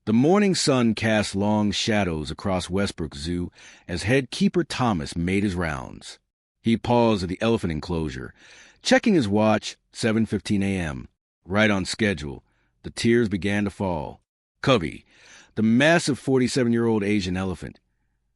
The morning sun cast long shadows across Westbrook Zoo as head keeper Thomas made his rounds. He paused at the elephant enclosure, checking his watch, 7:15 a.m. Right on schedule, the tears began to fall. Covey, the massive 47-year-old Asian elephant,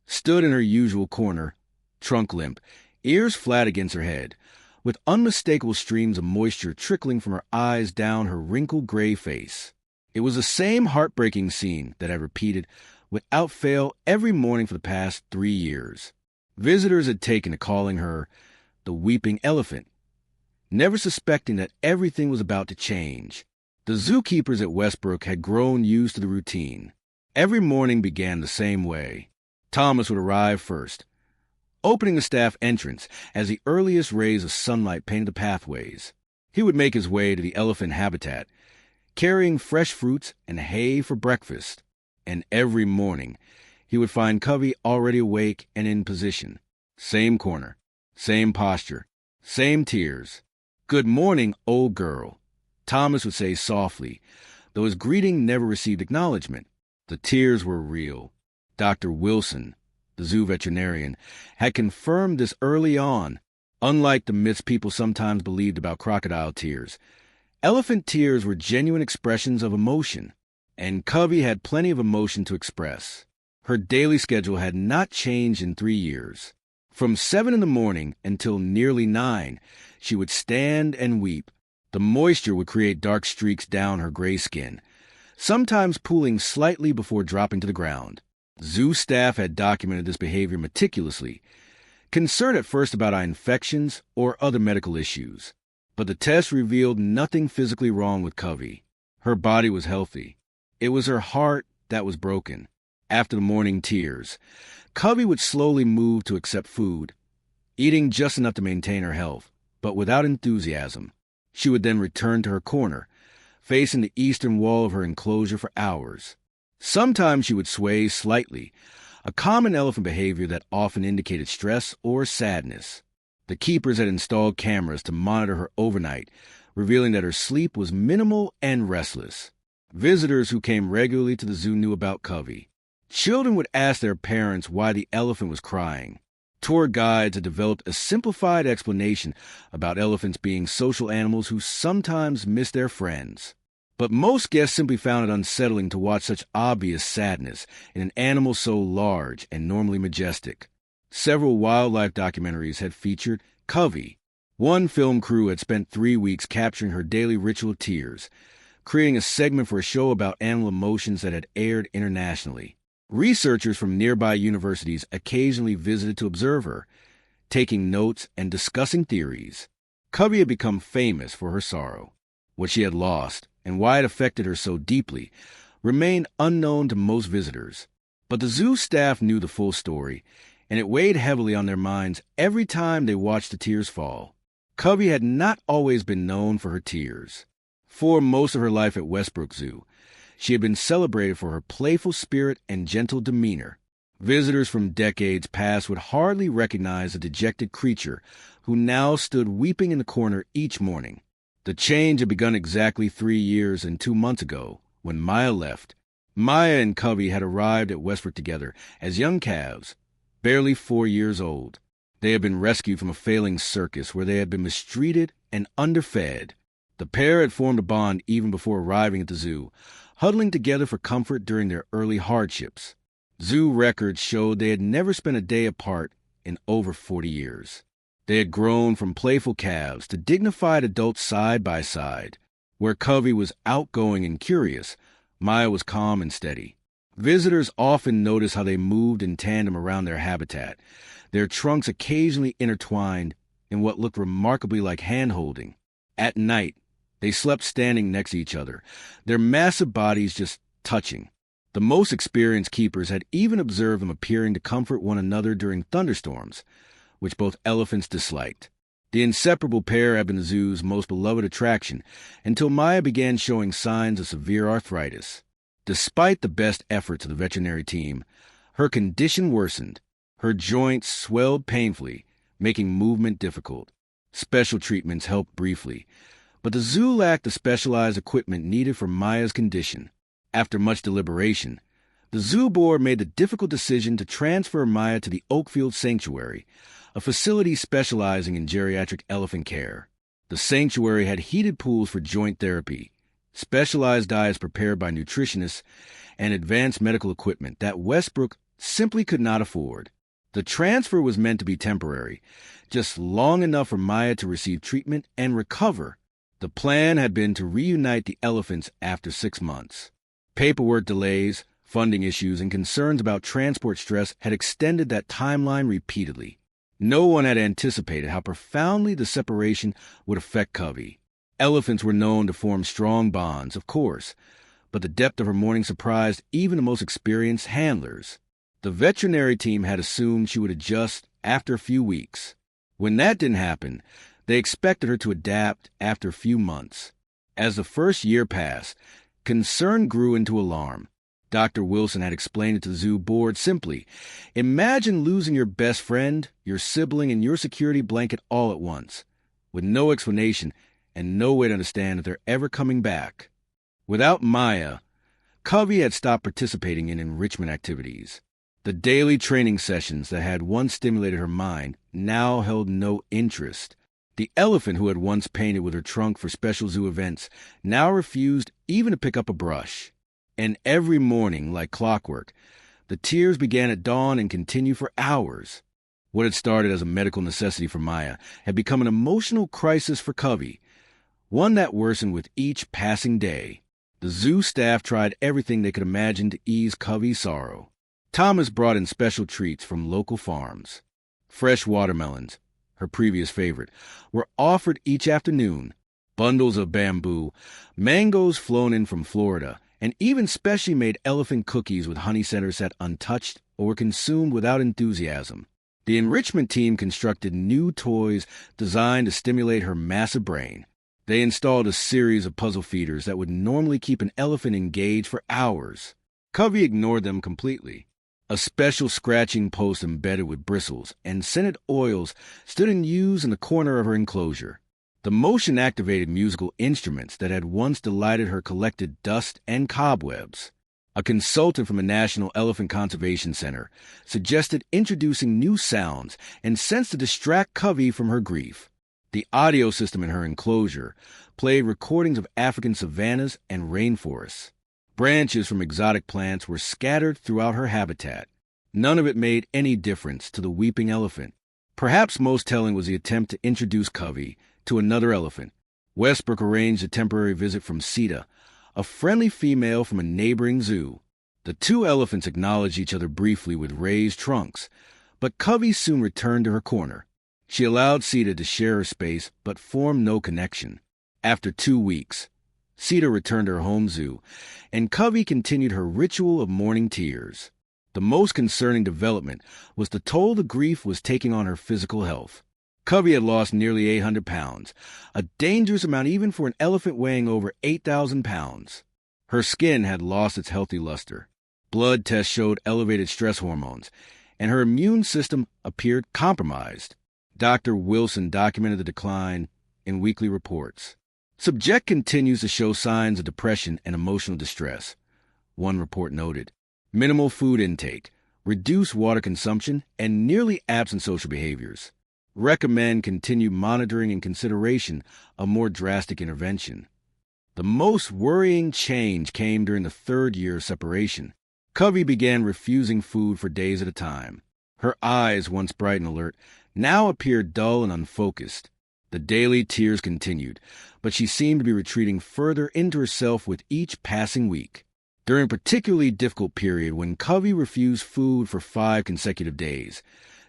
stood in her usual corner, trunk limp, ears flat against her head, with unmistakable streams of moisture trickling from her eyes down her wrinkled gray face. It was the same heartbreaking scene that had repeated without fail every morning for the past 3 years. Visitors had taken to calling her the weeping elephant, never suspecting that everything was about to change. The zookeepers at Westbrook had grown used to the routine. Every morning began the same way. Thomas would arrive first, opening the staff entrance as the earliest rays of sunlight painted the pathways. He would make his way to the elephant habitat, carrying fresh fruits and hay for breakfast. And every morning, he would find Covey already awake and in position. Same corner, same posture, same tears. "Good morning, old girl," Thomas would say softly, though his greeting never received acknowledgement. The tears were real. Dr. Wilson, the zoo veterinarian, had confirmed this early on. Unlike the myths people sometimes believed about crocodile tears, elephant tears were genuine expressions of emotion, and Covey had plenty of emotion to express. Her daily schedule had not changed in 3 years. From 7 in the morning until nearly 9, she would stand and weep. The moisture would create dark streaks down her gray skin, sometimes pooling slightly before dropping to the ground. Zoo staff had documented this behavior meticulously, concerned at first about infections or other medical issues. But the test revealed nothing physically wrong with Covey. Her body was healthy. It was her heart that was broken. After the morning tears, Covey would slowly move to accept food, eating just enough to maintain her health, but without enthusiasm. She would then return to her corner, facing the eastern wall of her enclosure for hours. Sometimes she would sway slightly, a common elephant behavior that often indicated stress or sadness. The keepers had installed cameras to monitor her overnight, revealing that her sleep was minimal and restless. Visitors who came regularly to the zoo knew about Covey. Children would ask their parents why the elephant was crying. Tour guides had developed a simplified explanation about elephants being social animals who sometimes miss their friends. But most guests simply found it unsettling to watch such obvious sadness in an animal so large and normally majestic. Several wildlife documentaries had featured Covey. One film crew had spent 3 weeks capturing her daily ritual tears, creating a segment for a show about animal emotions that had aired internationally. Researchers from nearby universities occasionally visited to observe her, taking notes and discussing theories. Covey had become famous for her sorrow. What she had lost and why it affected her so deeply remained unknown to most visitors. But the zoo staff knew the full story, and it weighed heavily on their minds every time they watched the tears fall. Covey had not always been known for her tears. For most of her life at Westbrook Zoo, she had been celebrated for her playful spirit and gentle demeanor. Visitors from decades past would hardly recognize the dejected creature who now stood weeping in the corner each morning. The change had begun exactly 3 years and 2 months ago, when Maya left. Maya and Covey had arrived at Westbrook together as young calves, barely 4 years old. They had been rescued from a failing circus where they had been mistreated and underfed. The pair had formed a bond even before arriving at the zoo, huddling together for comfort during their early hardships. Zoo records showed they had never spent a day apart in over 40 years. They had grown from playful calves to dignified adults side by side. Where Covey was outgoing and curious, Maya was calm and steady. Visitors often noticed how they moved in tandem around their habitat, their trunks occasionally intertwined in what looked remarkably like hand-holding. At night, they slept standing next to each other, their massive bodies just touching. The most experienced keepers had even observed them appearing to comfort one another during thunderstorms, which both elephants disliked. The inseparable pair had been the zoo's most beloved attraction until Maya began showing signs of severe arthritis. Despite the best efforts of the veterinary team, her condition worsened. Her joints swelled painfully, making movement difficult. Special treatments helped briefly, but the zoo lacked the specialized equipment needed for Maya's condition. After much deliberation, the zoo board made the difficult decision to transfer Maya to the Oakfield Sanctuary, a facility specializing in geriatric elephant care. The sanctuary had heated pools for joint therapy, specialized diets prepared by nutritionists, and advanced medical equipment that Westbrook simply could not afford. The transfer was meant to be temporary, just long enough for Maya to receive treatment and recover. The plan had been to reunite the elephants after 6 months. Paperwork delays, funding issues, and concerns about transport stress had extended that timeline repeatedly. No one had anticipated how profoundly the separation would affect Covey. Elephants were known to form strong bonds, of course, but the depth of her mourning surprised even the most experienced handlers. The veterinary team had assumed she would adjust after a few weeks. When that didn't happen, they expected her to adapt after a few months. As the first year passed, concern grew into alarm. Dr. Wilson had explained it to the zoo board simply. Imagine losing your best friend, your sibling, and your security blanket all at once, with no explanation and no way to understand if they're ever coming back. Without Maya, Covey had stopped participating in enrichment activities. The daily training sessions that had once stimulated her mind now held no interest. The elephant who had once painted with her trunk for special zoo events now refused even to pick up a brush. And every morning, like clockwork, the tears began at dawn and continued for hours. What had started as a medical necessity for Maya had become an emotional crisis for Covey, one that worsened with each passing day. The zoo staff tried everything they could imagine to ease Covey's sorrow. Thomas brought in special treats from local farms. Fresh watermelons, her previous favorite, were offered each afternoon. Bundles of bamboo, mangoes flown in from Florida, and even specially made elephant cookies with honey centers sat untouched or were consumed without enthusiasm. The enrichment team constructed new toys designed to stimulate her massive brain. They installed a series of puzzle feeders that would normally keep an elephant engaged for hours. Covey ignored them completely. A special scratching post embedded with bristles and scented oils stood in use in the corner of her enclosure. The motion-activated musical instruments that had once delighted her collected dust and cobwebs. A consultant from the National Elephant Conservation Center suggested introducing new sounds and scents to distract Covey from her grief. The audio system in her enclosure played recordings of African savannas and rainforests. Branches from exotic plants were scattered throughout her habitat. None of it made any difference to the weeping elephant. Perhaps most telling was the attempt to introduce Covey to another elephant. Westbrook arranged a temporary visit from Sita, a friendly female from a neighboring zoo. The two elephants acknowledged each other briefly with raised trunks, but Covey soon returned to her corner. She allowed Sita to share her space, but formed no connection. After 2 weeks, Sita returned to her home zoo, and Covey continued her ritual of mourning tears. The most concerning development was the toll the grief was taking on her physical health. Covey had lost nearly 800 pounds, a dangerous amount even for an elephant weighing over 8,000 pounds. Her skin had lost its healthy luster. Blood tests showed elevated stress hormones, and her immune system appeared compromised. Dr. Wilson documented the decline in weekly reports. Subject continues to show signs of depression and emotional distress. One report noted minimal food intake, reduced water consumption, and nearly absent social behaviors. Recommend continued monitoring and consideration of more drastic intervention. The most worrying change came during the 3rd year of separation. Covey began refusing food for days at a time. Her eyes, once bright and alert, now appeared dull and unfocused. The daily tears continued, but she seemed to be retreating further into herself with each passing week. During a particularly difficult period when Covey refused food for 5 consecutive days,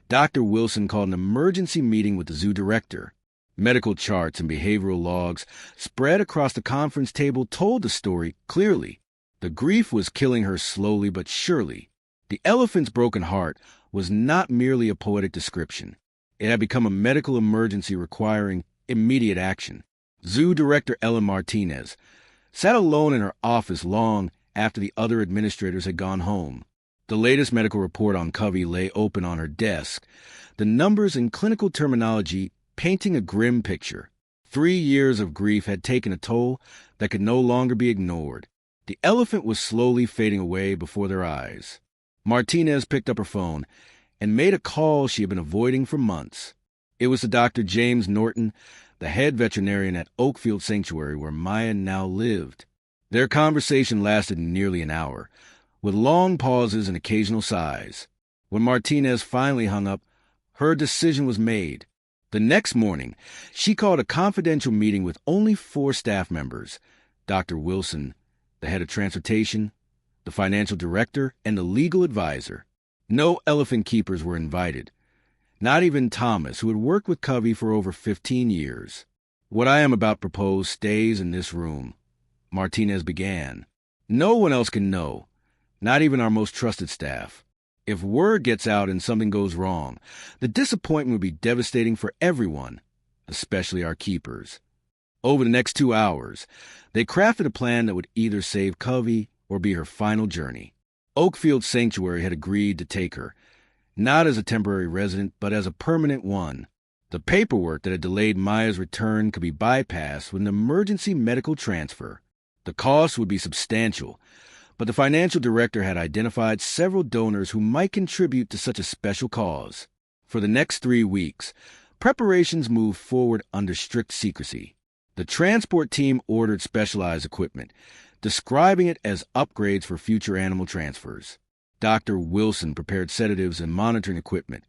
Dr. Wilson called an emergency meeting with the zoo director. Medical charts and behavioral logs spread across the conference table told the story clearly. The grief was killing her slowly but surely. The elephant's broken heart was not merely a poetic description. It had become a medical emergency requiring immediate action. Zoo director Ellen Martinez sat alone in her office long after the other administrators had gone home. The latest medical report on Covey lay open on her desk, the numbers and clinical terminology painting a grim picture. 3 years of grief had taken a toll that could no longer be ignored. The elephant was slowly fading away before their eyes. Martinez picked up her phone and made a call she had been avoiding for months. It was to Dr. James Norton, the head veterinarian at Oakfield Sanctuary, where Maya now lived. Their conversation lasted nearly an hour, with long pauses and occasional sighs. When Martinez finally hung up, her decision was made. The next morning, she called a confidential meeting with only 4 staff members: Dr. Wilson, the head of transportation, the financial director, and the legal advisor. No elephant keepers were invited. Not even Thomas, who had worked with Covey for over 15 years. "What I am about to propose stays in this room," Martinez began. "No one else can know, not even our most trusted staff. If word gets out and something goes wrong, the disappointment would be devastating for everyone, especially our keepers." Over the next 2 hours, they crafted a plan that would either save Covey or be her final journey. Oakfield Sanctuary had agreed to take her, not as a temporary resident, but as a permanent one. The paperwork that had delayed Maya's return could be bypassed with an emergency medical transfer. The cost would be substantial, but the financial director had identified several donors who might contribute to such a special cause. For the next 3 weeks, preparations moved forward under strict secrecy. The transport team ordered specialized equipment, describing it as upgrades for future animal transfers. Dr. Wilson prepared sedatives and monitoring equipment,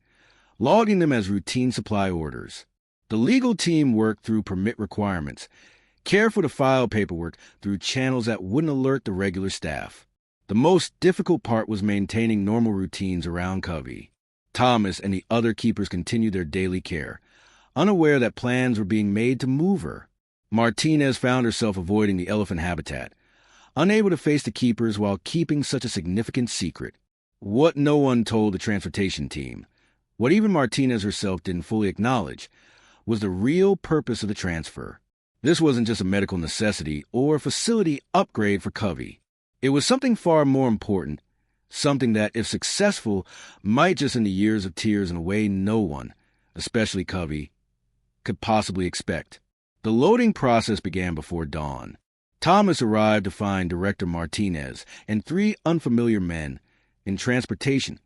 logging them as routine supply orders. The legal team worked through permit requirements, careful to file paperwork through channels that wouldn't alert the regular staff. The most difficult part was maintaining normal routines around Covey. Thomas and the other keepers continued their daily care, unaware that plans were being made to move her. Martinez found herself avoiding the elephant habitat, unable to face the keepers while keeping such a significant secret. What no one told the transportation team, what even Martinez herself didn't fully acknowledge, was the real purpose of the transfer. This wasn't just a medical necessity or a facility upgrade for Covey. It was something far more important, something that, if successful, might just end the years of tears in a way no one, especially Covey, could possibly expect. The loading process began before dawn. Thomas arrived to find Director Martinez and 3 unfamiliar men in transportation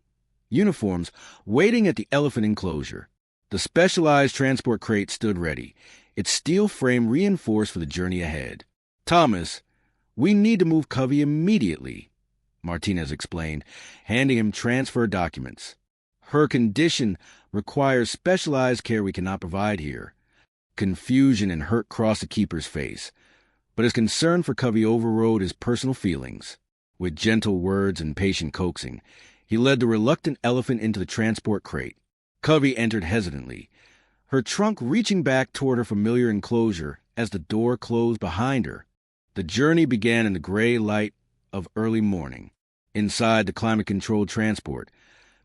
uniforms waiting at the elephant enclosure. The specialized transport crate stood ready, its steel frame reinforced for the journey ahead. "Thomas, we need to move Covey immediately," Martinez explained, handing him transfer documents. "Her condition requires specialized care we cannot provide here." Confusion and hurt crossed the keeper's face, but his concern for Covey overrode his personal feelings. With gentle words and patient coaxing, he led the reluctant elephant into the transport crate. Covey entered hesitantly, her trunk reaching back toward her familiar enclosure as the door closed behind her. The journey began in the gray light of early morning. Inside the climate-controlled transport,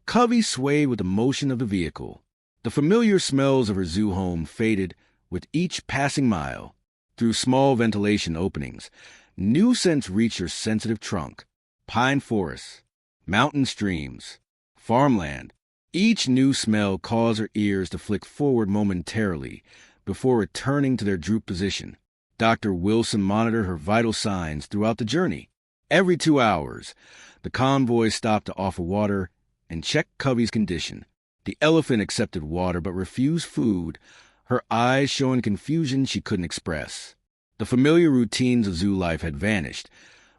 Covey swayed with the motion of the vehicle. The familiar smells of her zoo home faded with each passing mile. Through small ventilation openings, new scents reached her sensitive trunk: pine forests, mountain streams, farmland. Each new smell caused her ears to flick forward momentarily before returning to their drooped position. Dr. Wilson monitored her vital signs throughout the journey. Every 2 hours, the convoy stopped to offer water and check Covey's condition. The elephant accepted water but refused food, her eyes showing confusion she couldn't express. The familiar routines of zoo life had vanished,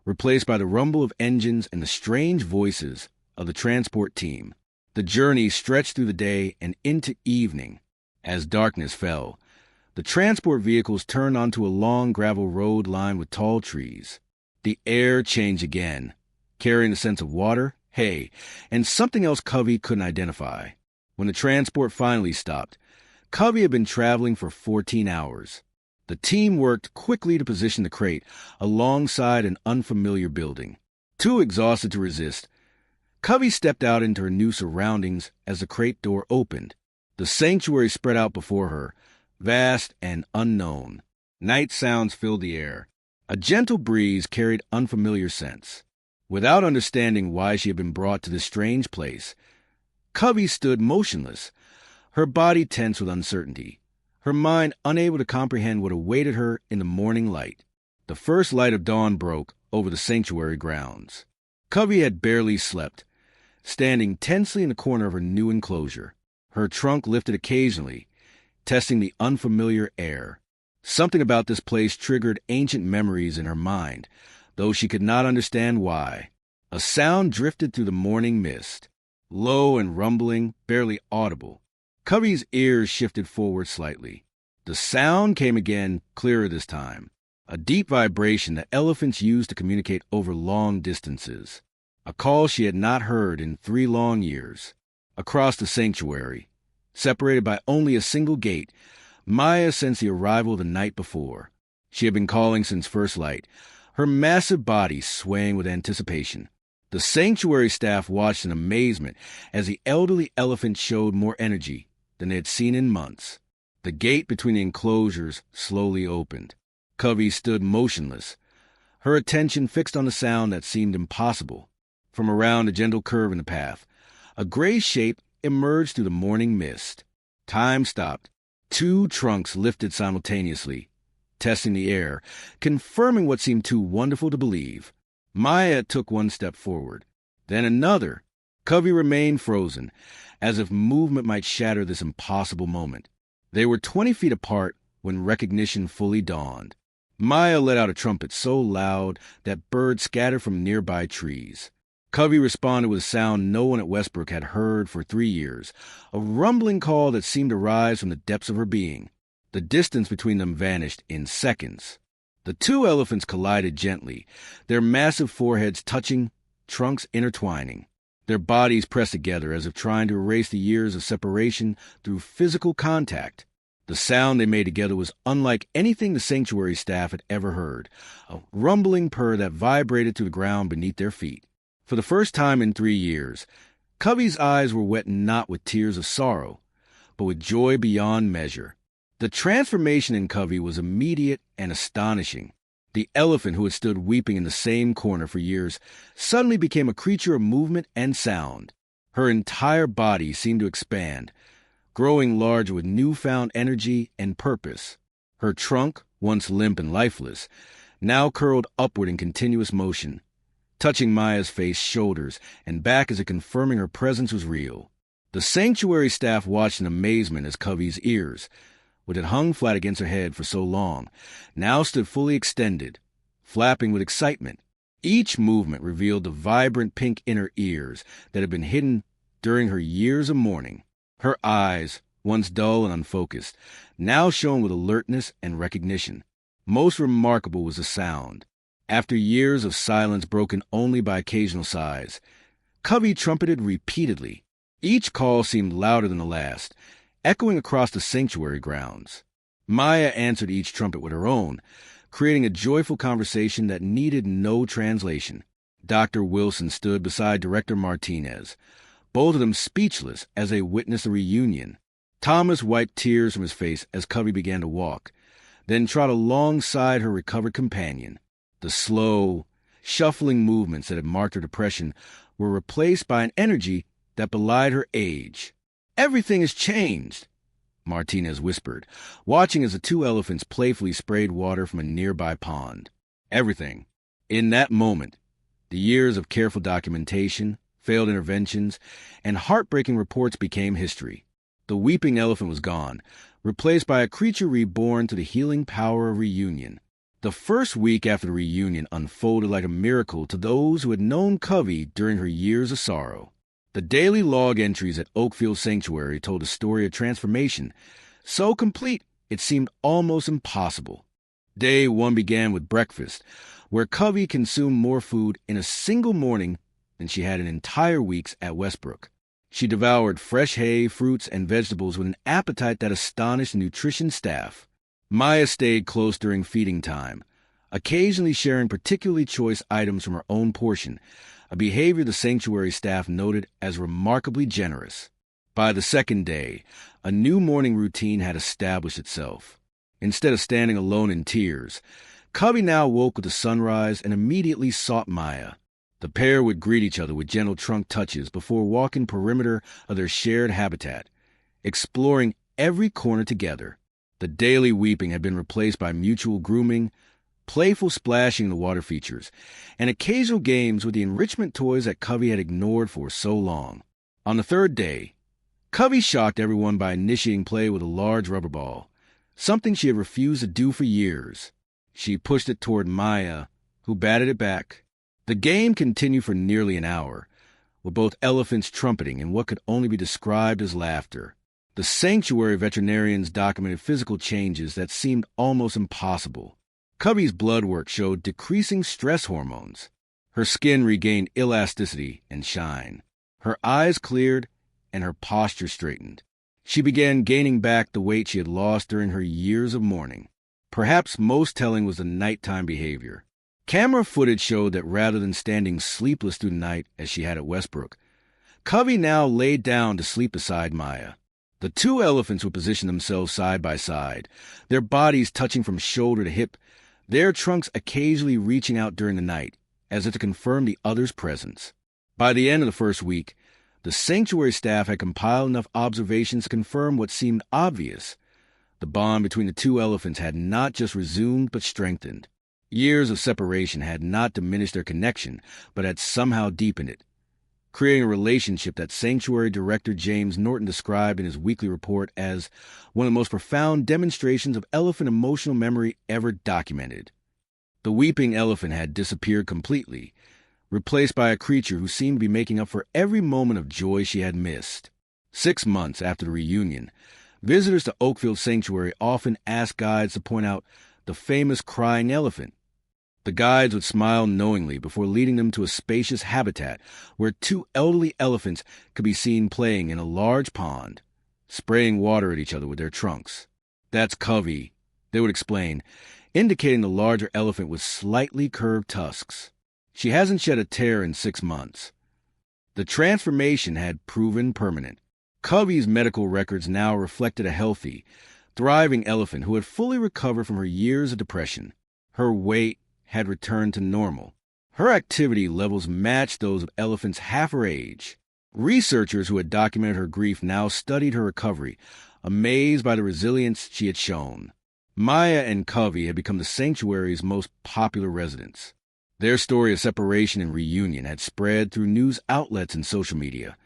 replaced by the rumble of engines and the strange voices of the transport team. The journey stretched through the day and into evening. As darkness fell, the transport vehicles turned onto a long gravel road lined with tall trees. The air changed again, carrying the sense of water, hay, and something else Covey couldn't identify. When the transport finally stopped, Covey had been traveling for 14 hours. The team worked quickly to position the crate alongside an unfamiliar building. Too exhausted to resist, Covey stepped out into her new surroundings as the crate door opened. The sanctuary spread out before her, vast and unknown. Night sounds filled the air. A gentle breeze carried unfamiliar scents. Without understanding why she had been brought to this strange place, Covey stood motionless, her body tense with uncertainty, her mind unable to comprehend what awaited her in the morning light. The first light of dawn broke over the sanctuary grounds. Covey had barely slept, standing tensely in the corner of her new enclosure, her trunk lifted occasionally, testing the unfamiliar air. Something about this place triggered ancient memories in her mind, though she could not understand why. A sound drifted through the morning mist, low and rumbling, barely audible. Covey's ears shifted forward slightly. The sound came again, clearer this time. A deep vibration that elephants use to communicate over long distances. A call she had not heard in 3 long years. Across the sanctuary, separated by only a single gate, Maya sensed the arrival the night before. She had been calling since first light, her massive body swaying with anticipation. The sanctuary staff watched in amazement as the elderly elephant showed more energy than they had seen in months. The gate between the enclosures slowly opened. Covey stood motionless, her attention fixed on the sound that seemed impossible. From around a gentle curve in the path, a gray shape emerged through the morning mist. Time stopped. 2 trunks lifted simultaneously, testing the air, confirming what seemed too wonderful to believe. Maya took 1 step forward, then another. Covey remained frozen, as if movement might shatter this impossible moment. They were 20 feet apart when recognition fully dawned. Maya let out a trumpet so loud that birds scattered from nearby trees. Covey responded with a sound no one at Westbrook had heard for 3 years, a rumbling call that seemed to rise from the depths of her being. The distance between them vanished in seconds. The 2 elephants collided gently, their massive foreheads touching, trunks intertwining. Their bodies pressed together as if trying to erase the years of separation through physical contact. The sound they made together was unlike anything the sanctuary staff had ever heard, a rumbling purr that vibrated to the ground beneath their feet. For the first time in 3 years, Covey's eyes were wet not with tears of sorrow, but with joy beyond measure. The transformation in Covey was immediate and astonishing. The elephant who had stood weeping in the same corner for years suddenly became a creature of movement and sound. Her entire body seemed to expand, growing larger with newfound energy and purpose. Her trunk, once limp and lifeless, now curled upward in continuous motion, touching Maya's face, shoulders, and back as if confirming her presence was real. The sanctuary staff watched in amazement as Covey's ears, which had hung flat against her head for so long, now stood fully extended, flapping with excitement. Each movement revealed the vibrant pink inner ears that had been hidden during her years of mourning. Her eyes, once dull and unfocused, now shone with alertness and recognition. Most remarkable was the sound. After years of silence broken only by occasional sighs, Covey trumpeted repeatedly. Each call seemed louder than the last, echoing across the sanctuary grounds. Maya answered each trumpet with her own, creating a joyful conversation that needed no translation. Dr. Wilson stood beside Director Martinez, both of them speechless as they witnessed the reunion. Thomas wiped tears from his face as Covey began to walk, then trot alongside her recovered companion. The slow, shuffling movements that had marked her depression were replaced by an energy that belied her age. "Everything has changed," Martinez whispered, watching as the 2 elephants playfully sprayed water from a nearby pond. Everything. In that moment, the years of careful documentation, failed interventions, and heartbreaking reports became history. The weeping elephant was gone, replaced by a creature reborn to the healing power of reunion. The first week after the reunion unfolded like a miracle to those who had known Covey during her years of sorrow. The daily log entries at Oakfield Sanctuary told a story of transformation, so complete it seemed almost impossible. Day 1 began with breakfast, where Covey consumed more food in a single morning than she had in entire weeks at Westbrook. She devoured fresh hay, fruits, and vegetables with an appetite that astonished the nutrition staff. Maya stayed close during feeding time, occasionally sharing particularly choice items from her own portion, a behavior the sanctuary staff noted as remarkably generous. By the second day, a new morning routine had established itself. Instead of standing alone in tears, Covey now woke with the sunrise and immediately sought Maya. The pair would greet each other with gentle trunk touches before walking perimeter of their shared habitat, exploring every corner together. The daily weeping had been replaced by mutual grooming, playful splashing in the water features, and occasional games with the enrichment toys that Covey had ignored for so long. On the third day, Covey shocked everyone by initiating play with a large rubber ball, something she had refused to do for years. She pushed it toward Maya, who batted it back. The game continued for nearly an hour, with both elephants trumpeting in what could only be described as laughter. The sanctuary veterinarians documented physical changes that seemed almost impossible. Covey's blood work showed decreasing stress hormones. Her skin regained elasticity and shine. Her eyes cleared and her posture straightened. She began gaining back the weight she had lost during her years of mourning. Perhaps most telling was the nighttime behavior. Camera footage showed that rather than standing sleepless through the night as she had at Westbrook, Covey now laid down to sleep beside Maya. The two elephants would position themselves side by side, their bodies touching from shoulder to hip, their trunks occasionally reaching out during the night, as if to confirm the other's presence. By the end of the first week, the sanctuary staff had compiled enough observations to confirm what seemed obvious. The bond between the two elephants had not just resumed but strengthened. Years of separation had not diminished their connection, but had somehow deepened it, creating a relationship that Sanctuary Director James Norton described in his weekly report as one of the most profound demonstrations of elephant emotional memory ever documented. The weeping elephant had disappeared completely, replaced by a creature who seemed to be making up for every moment of joy she had missed. 6 months after the reunion, visitors to Oakfield Sanctuary often asked guides to point out the famous crying elephant. The guides would smile knowingly before leading them to a spacious habitat where two elderly elephants could be seen playing in a large pond, spraying water at each other with their trunks. "That's Covey," they would explain, indicating the larger elephant with slightly curved tusks. "She hasn't shed a tear in 6 months." The transformation had proven permanent. Covey's medical records now reflected a healthy, thriving elephant who had fully recovered from her years of depression. Her weight had returned to normal. Her activity levels matched those of elephants half her age. Researchers who had documented her grief now studied her recovery, amazed by the resilience she had shown. Maya and Covey had become the sanctuary's most popular residents. Their story of separation and reunion had spread through news outlets and social media,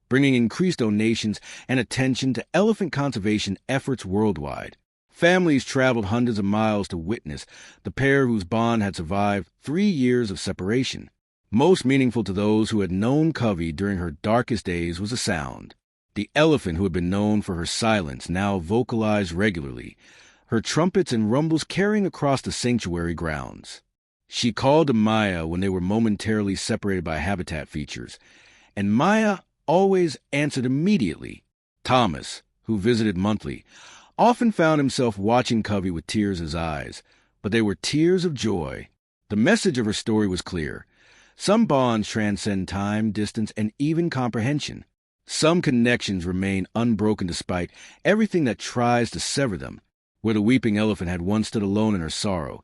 bringing increased donations and attention to elephant conservation efforts worldwide. Families traveled hundreds of miles to witness the pair whose bond had survived 3 years of separation. Most meaningful to those who had known Covey during her darkest days was the sound. The elephant who had been known for her silence now vocalized regularly, her trumpets and rumbles carrying across the sanctuary grounds. She called to Maya when they were momentarily separated by habitat features, and Maya always answered immediately. Thomas, who visited monthly, often found himself watching Covey with tears in his eyes, but they were tears of joy. The message of her story was clear. Some bonds transcend time, distance, and even comprehension. Some connections remain unbroken despite everything that tries to sever them. Where the weeping elephant had once stood alone in her sorrow,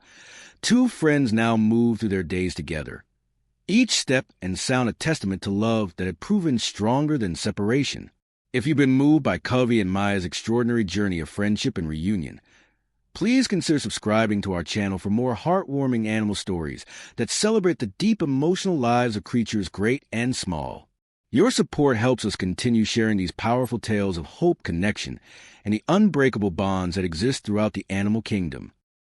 two friends now moved through their days together. Each step and sound a testament to love that had proven stronger than separation. If you've been moved by Covey and Maya's extraordinary journey of friendship and reunion, please consider subscribing to our channel for more heartwarming animal stories that celebrate the deep emotional lives of creatures great and small. Your support helps us continue sharing these powerful tales of hope, connection, and the unbreakable bonds that exist throughout the animal kingdom.